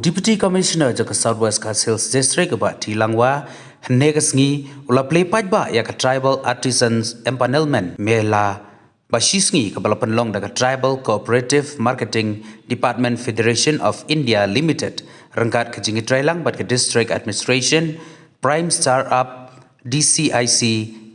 Deputy Commissioner Jaka Southwest Hills District ba Tilangwa Negasngi ula play pajba ya ka Tribal Artisans Empanelment Mela Bashisngi kabalapan long daga Tribal Cooperative Marketing Department Federation of India Limited rangkat kejingi trailang bat ke District Administration Prime Startup DCIC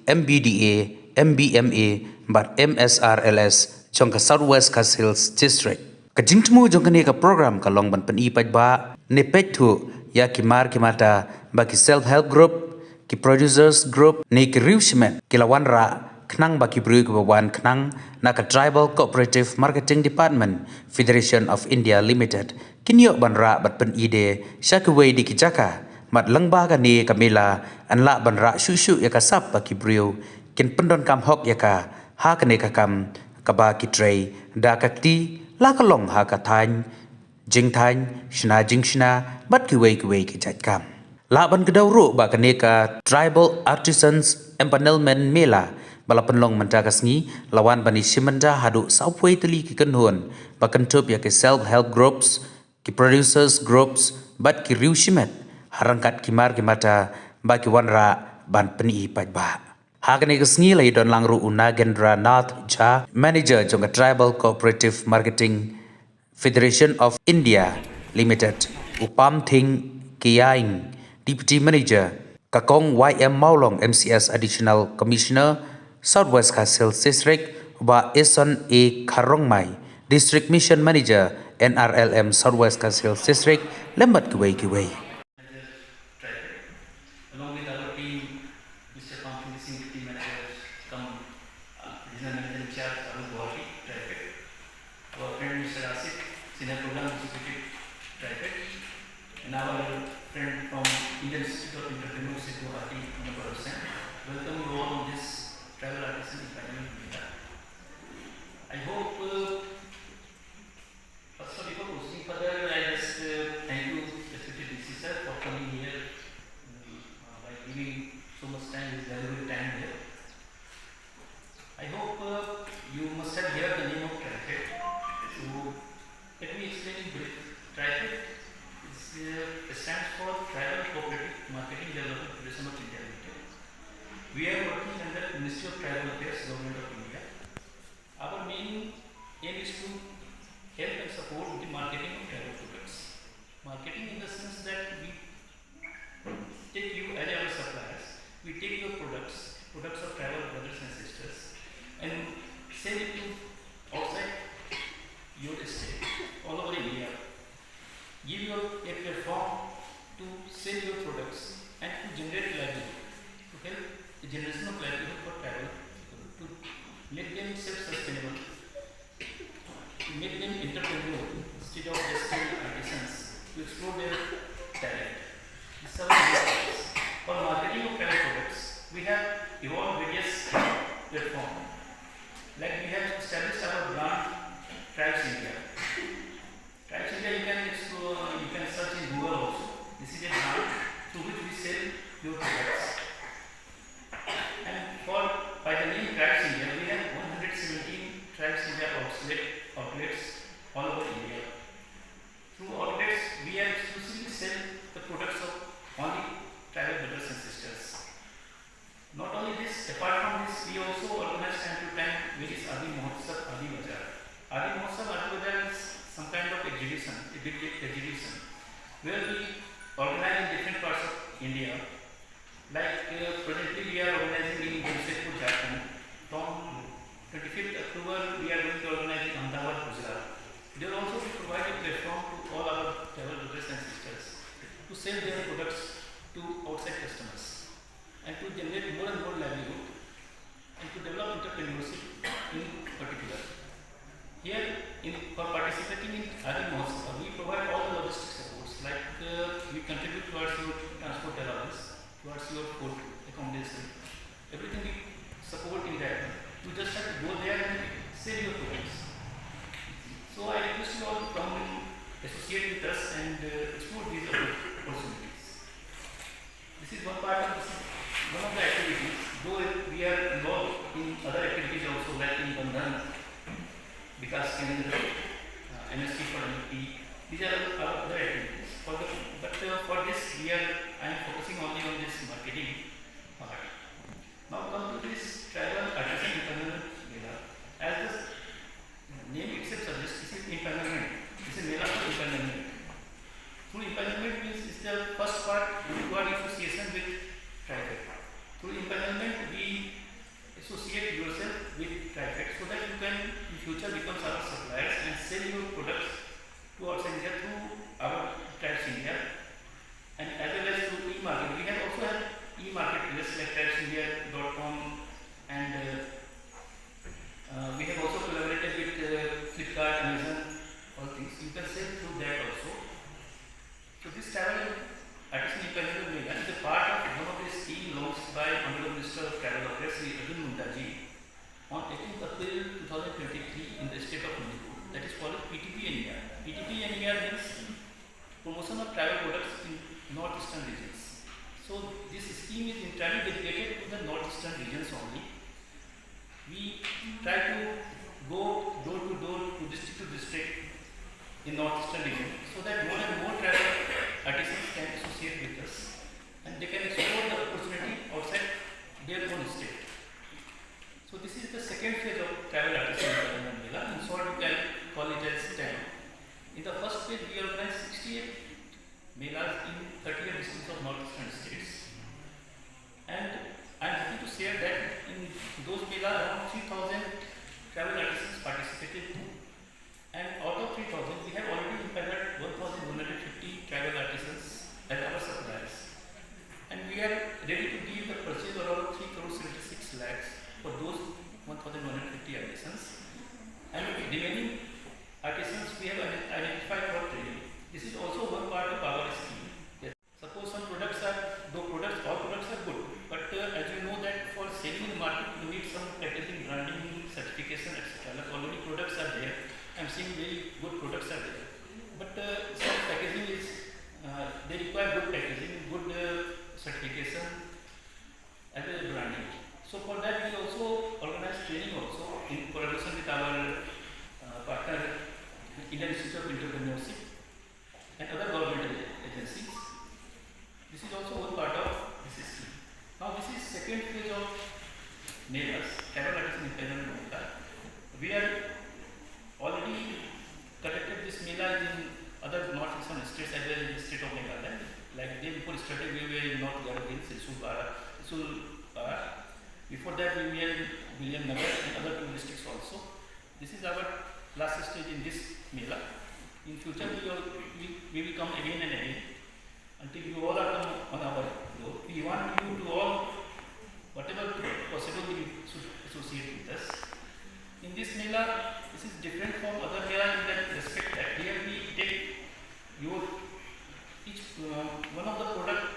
MBDA MBMA bat MSRLS jong ka Southwest Hills District Kajingtmu jong kani ka program ka long ban pen ipaj ba ne pethu ya kimar kimata ba ki self help group ki producers group ne ki riushment ki lawan ra knang ba ki bru ka wan knang na ka Tribal Cooperative Marketing Department Federation of India Limited kinyo ban ra bat pen ide shakwe di ki jaka mat lang ba ka ni ka mela an la ban ra shu shu ya ka sap ba ki bru kin pendon kam hok ya ka ha ka ne ka kam ka ba ki trei da ka ti la ka long ha ka than jingjanai Shna Shna bat ki wei ki jat kam la ban ka daw ro ba ka ne ka Tribal Artisans Empanelment Mela bala penlong menta kasngi lawan bani simenda hadu sapwei teli ki kenhun ba kentup ya ke self help groups ki producers groups bat ki riushimet harangkat kimar kimata ba ki wanra ban peni paj ba Hagane kasngi lai don langru Unagendra Nath Jha, Manager jong Tribal Cooperative Marketing Federation of India Limited, Upam Thing Kiyaing, Deputy Manager, Kakong YM Maulong MCS Additional Commissioner, Southwest Hills District, Ba Eson A Karongmai, District Mission Manager, NRLM Southwest Hills District, Lembat Kiwei. Along with our team, Mr. Company team managers, come regional manager in charge, our Guwahati traffic, our friend Mr. Asif, senior program executive traffic, and our friend from Indian Institute of Entrepreneurship Guwahati, Number Welcome you all on this travel artisan empowerment meetup. I hope, first of all, before proceeding further, I just thank you, respected DC sir, for coming here. Giving so much time, is valuable time here. I hope you must have heard the name of TAeM. So let me explain in brief. TAeM stands for Tribal Cooperative Marketing Development Federation of India Limited. We are working under the Ministry of Tribal Affairs, Government of India. Our main aim is to help and support the marketing of tribal products. Marketing in the sense that we take you as our suppliers, we take your products of tribal brothers and sisters, and sell it to outside your state, all over India. Give you a platform to sell your products and to generate livelihood, to help the generation of livelihood for tribal people, to make them self-sustainable, to make them entrepreneurial instead of just artisans, to explore their talent. This is our business. For marketing of tribal products, we have evolved various platforms. Like we have established our brand Tribes India. Tribes India you can explore, you can search in Google also. This is a brand through which we sell your products. And by the name Tribes India, we have 117 Tribes India outlets all over India. Through outlets, we are exclusively sell the products of only tribal brothers and sisters. Not only this, apart from this, we also organize time to time various Adi Mahotsav, Adi Bazaar. Adi Mahotsav, Adi Bazaar is some kind of exhibition, a big exhibition, where we organize in different parts of India. Like presently we are organizing in Jamshedpur, Jharkhand. From 25th October, we are going to organize in Ahmedabad, Gujarat. There also we provide a platform to all our tribal brothers and sisters to sell their products to outside customers and to generate more and more livelihood and to develop entrepreneurship in particular. Here, for participating in Adi Mahotsav, we provide all the logistic supports like we contribute towards your transport allowance, towards your food, accommodation, everything we support in that. You just have to go there and sell your products. So I request you all to come and associate with us and explore these opportunities. This is one part of one of the activities, though we are involved in other activities also like in Bandhan, Vikas Kendra, MST for MP. These are our other activities. for this I am focusing only on this marketing part. Now come to this tribal artisan empowerment mela. As the name itself suggests, this is empowerment. This is mela for empowerment. Through empowerment means is the first part you are association with tribal. Through empowerment we associate yourself with tribal so that you can in future become our suppliers and sell your products to outside India through our tribes India, and as well as through e-market. We have also have e-marketplace like tribesindia.com, and we have also collaborated with Flipkart, Amazon, all things. You can sell through that also. So this travel artisan empowerment mela is a part of one of the scheme launched by Honorable Minister of Travel Affairs Sri Arjun Mundaji on 18th April 2023 in the state of Manipur. That is called PTP-NER. PTP-NER means promotion of travel products in northeastern regions. So this scheme is entirely dedicated to the northeastern regions only. We try to go door to door, to district in northeastern region, so that more and more travel artisans can associate with us and they can explore the opportunity outside their own state. So this is the second phase of travel artisan empowerment mela. In short, you can call it as TAeM. In the first phase, we organized 68 melas in 30 districts of northeastern states, and I am happy to share that in those melas around 3,000 travel artisans participated, and out of 3,000 we have already empowered 1,150 travel artisans as our suppliers, and we are ready to give the purchase of around 3,76 lakhs for those 1,150 artisans, and remaining artisans we have identified for training. This is also one part of our scheme. Yes. Suppose some products are, all products are good, but as you know that for selling in the market you need some packaging, branding, certification, etc. Like already products are there. I am seeing very good products are there, but some packaging is they require good packaging, good certification, as well as branding. So for that we also organize training also in collaboration with our partner Indian Institute of Entrepreneurship and other government agencies. This is also one part of this scheme. Now this is second phase of melas, travel artisan empowerment mela. We are already conducted this mela in other northeastern states as well as the state of Meghalaya. Like day before started we were in North Garhwal, Silsulpara. Before that we were in Williamnagar and other two districts also. This is our last stage in this mela. In future we will come again and again until you all are come on our floor. We want you to all, whatever possible, you should associate with us. In this mela, this is different from other mela in that respect that here we take your each one product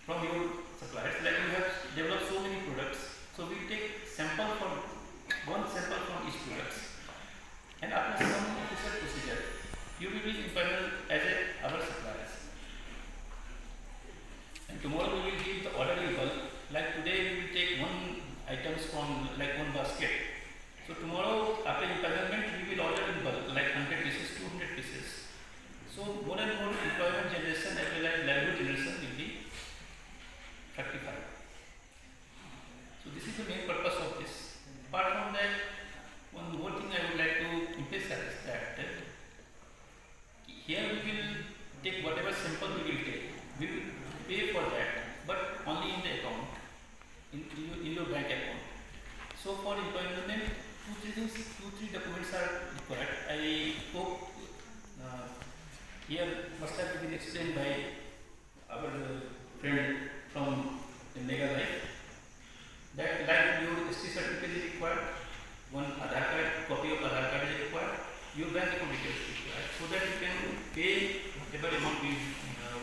from your suppliers. Like you have developed so many products, so we take one sample from each product, and after some official procedure, you will be empowered as our suppliers. And tomorrow we will give the order in bulk. Like today we will take one items from like one basket. So tomorrow after empowerment we will order in bulk like 100 pieces, 200 pieces. So more and more employment generation as well as livelihood generation will be fructified. So this is the main purpose of this. Apart from that, one more thing I would like to emphasize that here we will take whatever sample we will take. We will pay for that, but only in the account, in your bank account. So for employment, two, three documents are required. I hope here must have been explained by our friend from Meghalaya. That like your ST certificate is required, one Aadhaar card, copy of Aadhaar card is required, your bank account details is required, so that you can pay whatever amount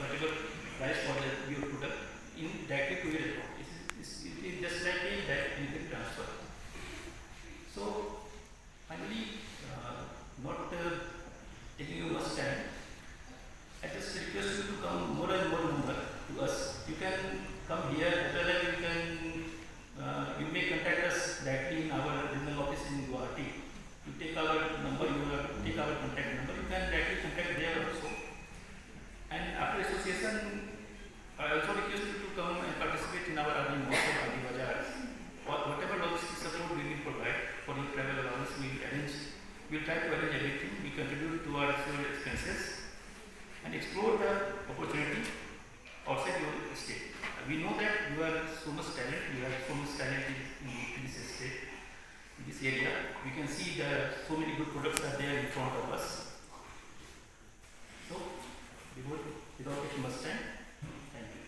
whatever price for your product in directly to your account. It is just like a direct benefit transfer. So finally, not taking you much time, I just request you to come more and more number to us. You can come here, as well as you may contact us directly in our regional office in Guwahati. You take our number, take our contact number, you can directly contact there also. so much talent. We have so much talent in this state, in this area. We can see that so many good products are there in front of us. So, without taking much time, thank you.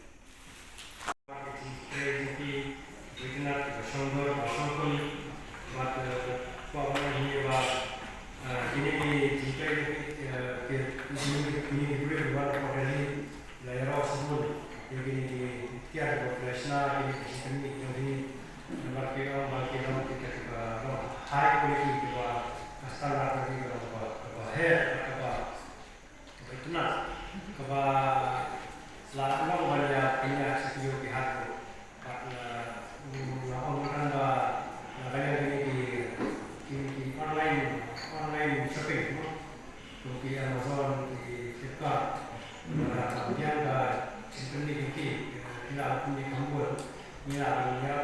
online shopping, di Amazon, di Flipkart, kemudian simply kita punya kampung, kita punya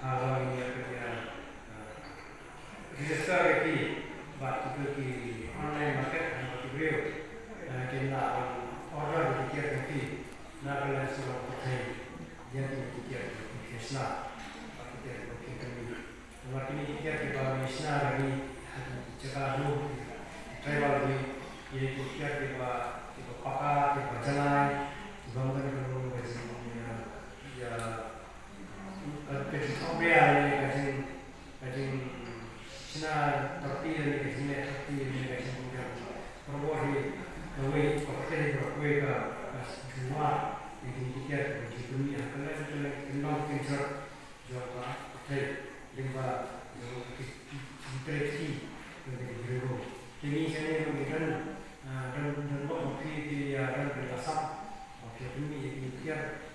kalau ini register but di online market and kita order di nah kalau sudah pakai dia di Shna, ini kita Shna lagi jika dulu travel di kita pakar jingjanai bangun dulu ya kemudian kajian Shna terpilih kemudian perbuatan away pakai ke semua ini kita di dunia kalau kita jawab lima interesti ini saya memberikan dan bukti di dan berdasar ini dia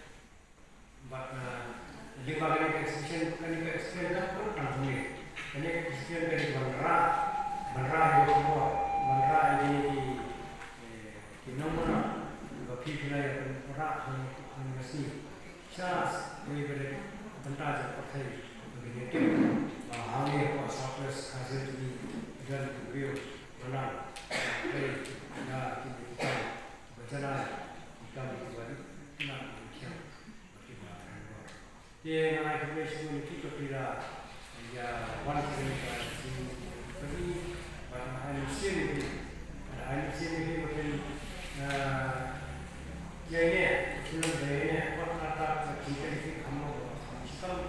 lima kali exhibition pun langsung ini exhibition dari bandara yang semua bandara ini di nomor bukti wilayah orang masih chance ini berbentar pakai begini how many software has to be done to review menang ya kita berjalan kita menang dia naik ke sini kita tidak ya one thing tapi ada sini mungkin ya ini film ini kata kita ini kamu kita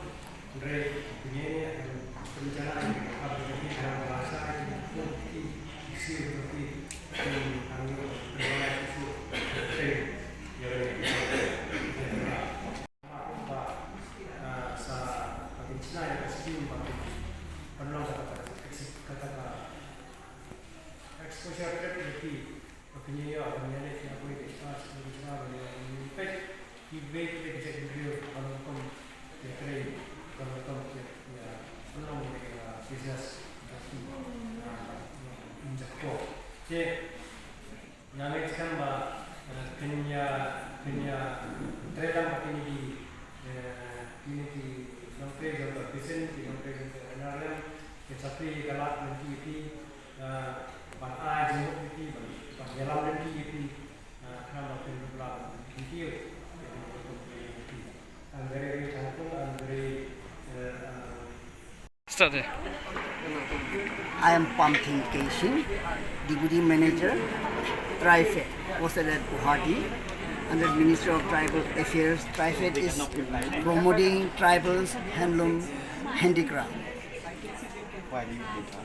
dari ini rencana apa yang kita bahasa itu isi seperti kami berbagai isu exposure creativity opinion opinion yang boleh kita sebutkan impact debate executive kalau business yang sekarang punya trader ini di langkah untuk bisnis di langkah untuk NRM tetapi kalau nanti ban jenguk ban jalan nanti kenapa penjualan itu I'm very thankful and very Start there. I am Pumpkin Keshin, Deputy Manager, TAeM, posted at Guwahati, under Ministry of Tribal Affairs. TAeM is promoting tribals, handloom, handicraft.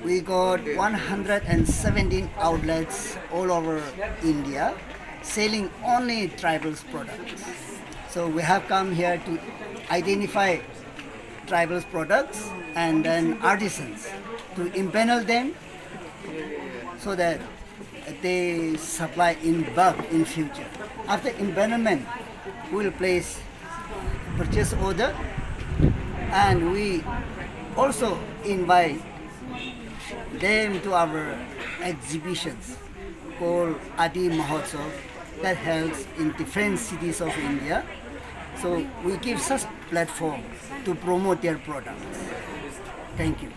We got 117 outlets all over India selling only tribals products. So we have come here to identify tribals products and then artisans to impanel them so that they supply in bulk in future. After empanelment, we will place purchase order and we also invite them to our exhibitions called Adi Mahotsav that held in different cities of India. So we give such platform to promote their products. Thank you.